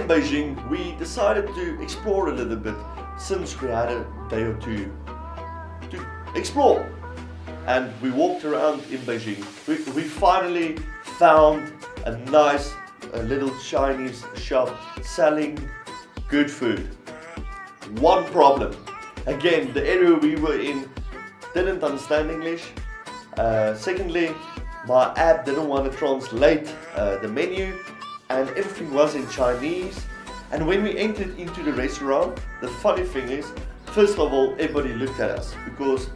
in Beijing, we decided to explore a little bit since we had a day or two to explore. And we walked around in Beijing. We finally found a nice little Chinese shop selling good food. One problem. Again, the area we were in didn't understand English. Secondly, my app didn't want to translate the menu, and everything was in Chinese. And when we entered into the restaurant, the funny thing is, first of all, everybody looked at us because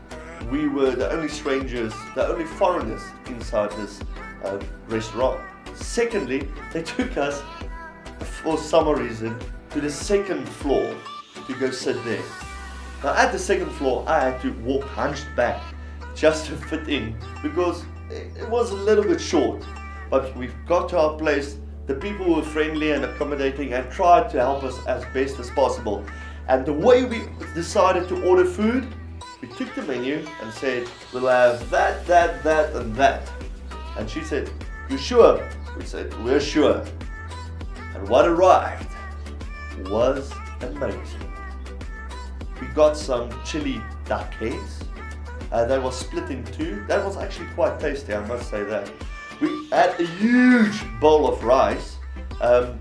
we were the only strangers, the only foreigners inside this restaurant. Secondly, they took us, for some reason, to the second floor to go sit there. Now at the second floor, I had to walk hunched back just to fit in because it was a little bit short. But we got to our place. The people were friendly and accommodating and tried to help us as best as possible. And the way we decided to order food, we took the menu and said, we'll have that, that, that, and that. And she said, you sure? We said, we're sure. And what arrived was amazing. We got some chili duck heads. They were split in two. That was actually quite tasty, I must say that. We had a huge bowl of rice. I'm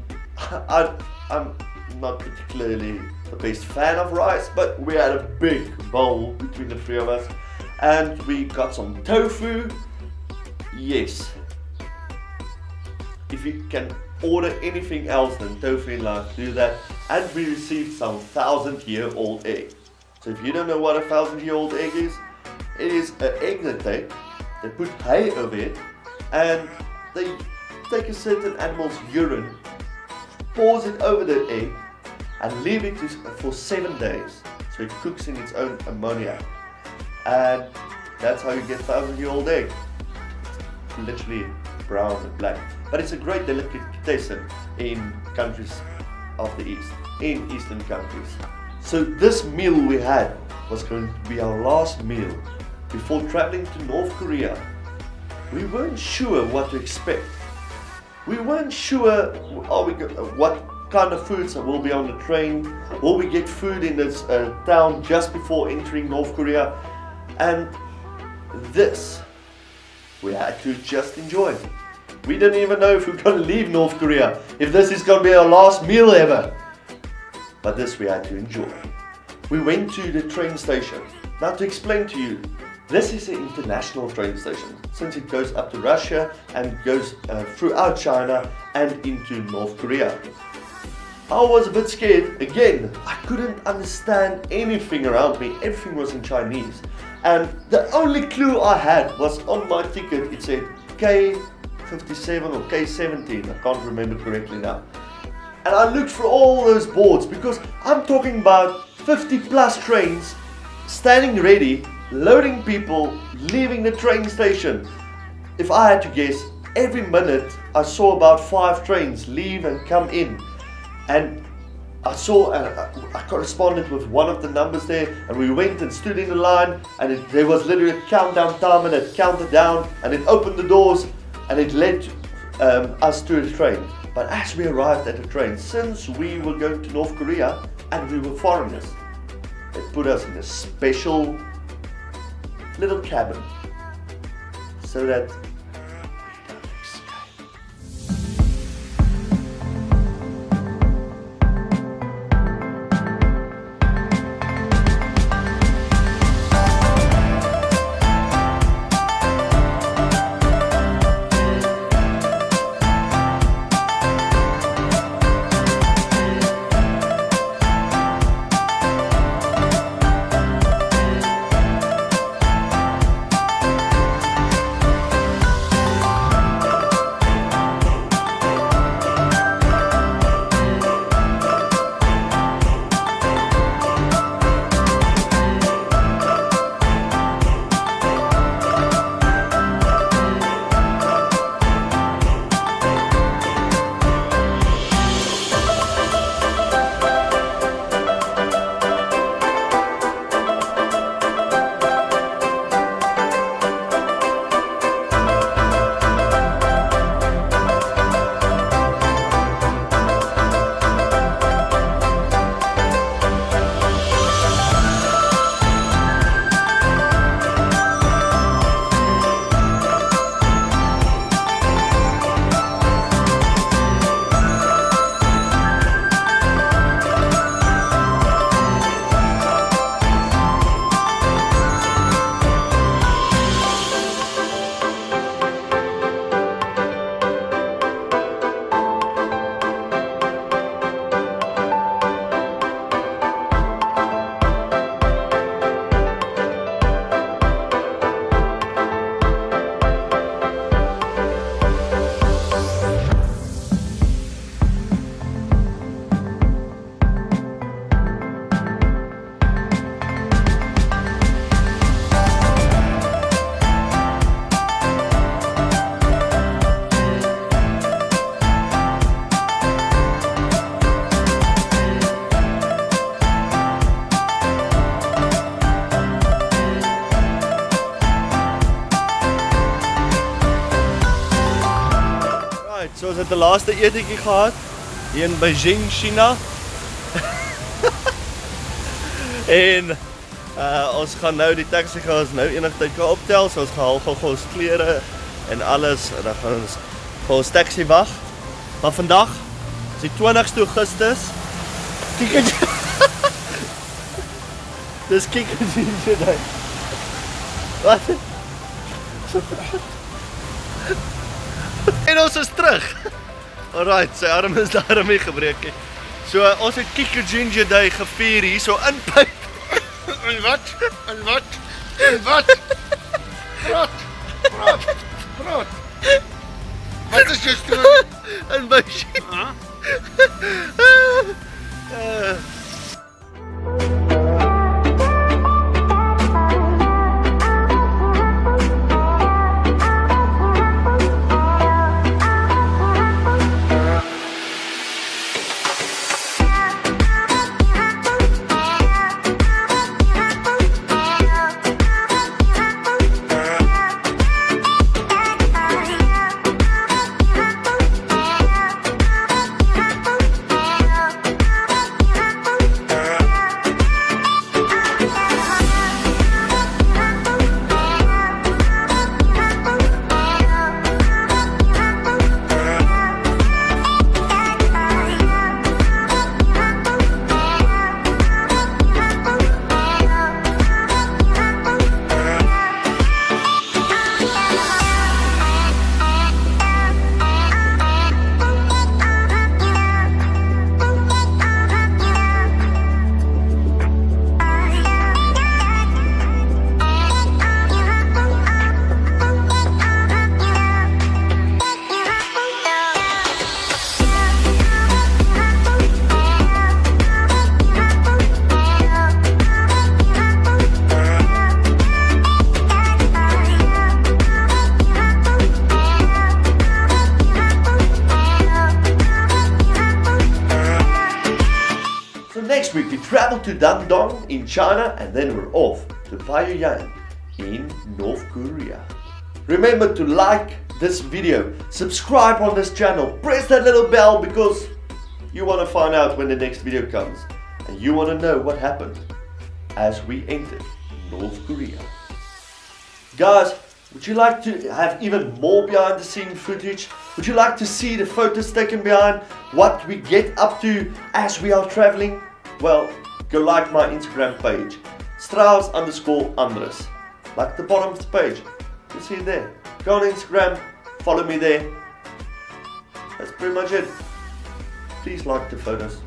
not particularly the best fan of rice, but we had a big bowl between the three of us. And we got some tofu. Yes. If you can order anything else than tofu in life, do that. And we received some 1,000-year-old egg. So if you don't know what a 1,000-year-old egg is, it is an egg they put hay over it, and they take a certain animal's urine, pours it over the egg, and leave it for 7 days. So it cooks in its own ammonia. And that's how you get 1,000-year-old egg. It's literally brown and black. But it's a great delicatessen in countries of the East, in Eastern countries. So this meal we had was going to be our last meal before traveling to North Korea. We weren't sure what to expect. We weren't sure what kind of foods will be on the train. Will we get food in this town just before entering North Korea? And this, we had to just enjoy. We didn't even know if we were going to leave North Korea, if this is going to be our last meal ever. But this we had to enjoy. We went to the train station. Now to explain to you, this is an international train station, since it goes up to Russia and goes throughout China and into North Korea. I was a bit scared. Again, I couldn't understand anything around me. Everything was in Chinese. And the only clue I had was on my ticket. It said K57 or K17. I can't remember correctly now. And I looked for all those boards because I'm talking about 50 plus trains standing ready, loading people, leaving the train station. If I had to guess, every minute I saw about 5 trains leave and come in. And I corresponded with one of the numbers there, and we went and stood in the line, and there was literally a countdown time, and it counted down, and it opened the doors, and it led us to a train. But as we arrived at the train, since we were going to North Korea and we were foreigners, they put us in a special little cabin so that we don't escape. So ons het 'n laaste eetjie gehad hier in Beijing, China. En ons gaan nou die taxi gaan ons nou enigtyd kan optel, so ons gaan gou ons klere en alles en dan gaan ons vir ons taxi wag. Maar vandag is die 20ste Augustus. Kyk dit. Dis kyk dit daar. Wat? En ons is terug. Alright, sy arm is daarmee gebreek. So ons het Kiko Ginger Day gevier hier so in Pyp. En wat? En wat? En wat? Praat. Wat is jou storie? In Beijing. Next week we travel to Dandong in China and then we're off to Beijing in North Korea. Remember to like this video, subscribe on this channel, press that little bell because you want to find out when the next video comes and you want to know what happened as we entered North Korea. Guys, would you like to have even more behind the scene footage? Would you like to see the photos taken behind what we get up to as we are traveling? Well, go like my Instagram page, Strauss_Andrus. Like the bottom of the page. You see it there. Go on Instagram, follow me there. That's pretty much it. Please like the photos.